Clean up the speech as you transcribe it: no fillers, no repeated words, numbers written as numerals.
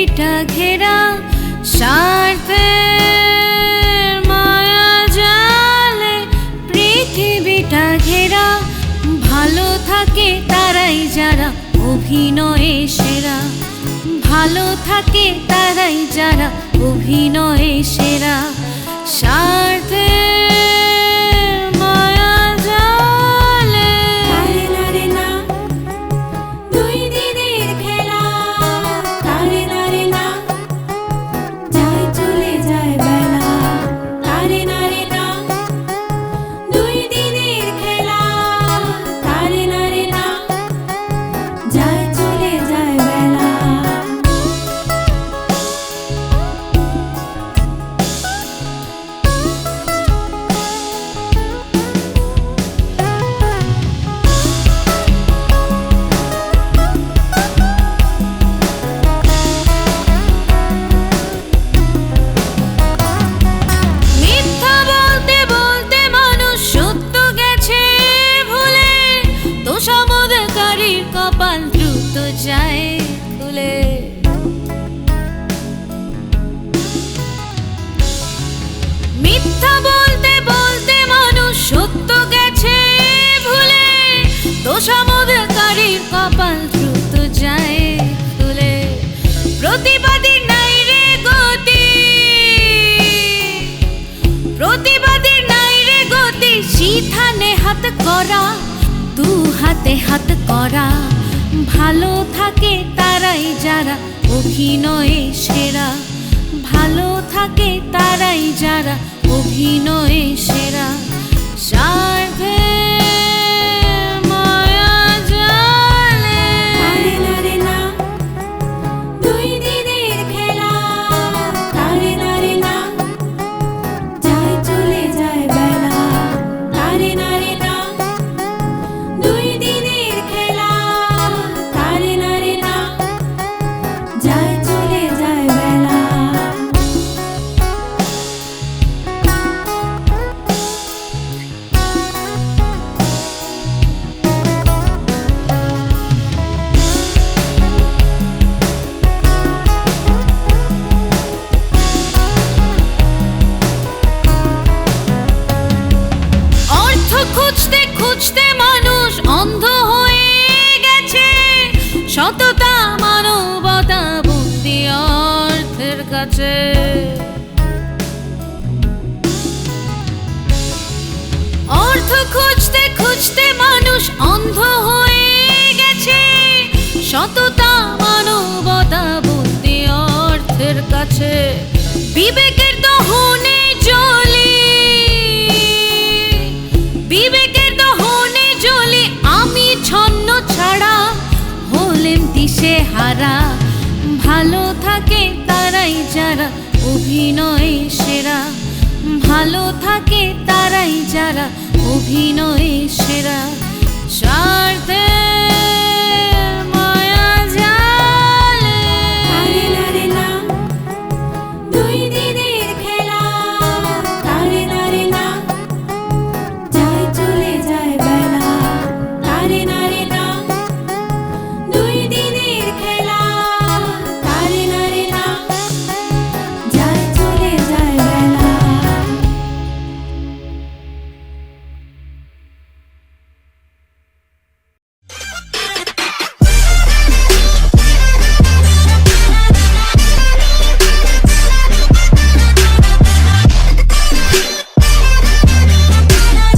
পৃথিবীটা ঘেরা স্বার্থের মায়া জালে, পৃথিবীটা ঘেরা। ভালো থাকে তারাই যারা অভিনয়ে সেরা, ভালো থাকে তারাই যারা অভিনয়ে সেরা। স্বার্থের মায়া জালে তারে নারে না, দুই দিনের খেলা। তারে নারে না, যায় চলে যায় বেলা। তারে নারে না, দুই দিনের খেলা। তারে নারে না, যায় চলে যায় বেলা। মিথ্যা বলতে বলতে মানুষ সত্য গেছে ভুলে, তোষামোদকারীর কপাল দ্রুত যায় খুলে। মিথ্যা বলতে বলতে মানুষ সত্য গেছে ভুলে, তোষামোদকারীর কপাল দ্রুত যায় খুলে। প্রতিবাদী নাই রে গতি, প্রতিবাদী নাই রে গতি, সিধানে হাত করা, দু হাতে হাত করা। ভালো থাকে তারাই যারা অভিনয়ে সেরা, ভালো থাকে তারাই যারা অভিনয়ে সেরা। স্বার্থের মায়া জালে তারে নারে না, দুই দিনের খেলা। তারে নারে না, যায় চলে যায় বেলা। তারে নারে না, দুই দিনের খেলা। তারে নারে না, যায় চলে যায় বেলা। অর্থ খুঁজতে খুঁজতে মানুষ অন্ধ হয়ে গেছে, সততা মানবতা বন্দি অর্থের কাছে। অর্থ খুঁজতে খুঁজতে মানুষ অন্ধ হয়ে গেছে, সততা মানবতা বন্দি অর্থের কাছে। বিবেকের দহনে জ্বলি, বিবেকের দহনে জ্বলি আমি ছন্ন ছাড়া, হলেন দিশে হারা। ভালো থাকে তারাই যারা অভিনয়ে সেরা, ভালো থাকে তারাই যারা অভিনয়ে সেরা। স্বার্থের মায়া জালে তারে নারে না, দুই দিনের খেলা। তারে নারে না, যায় চলে যায় বেলা। তারে নারে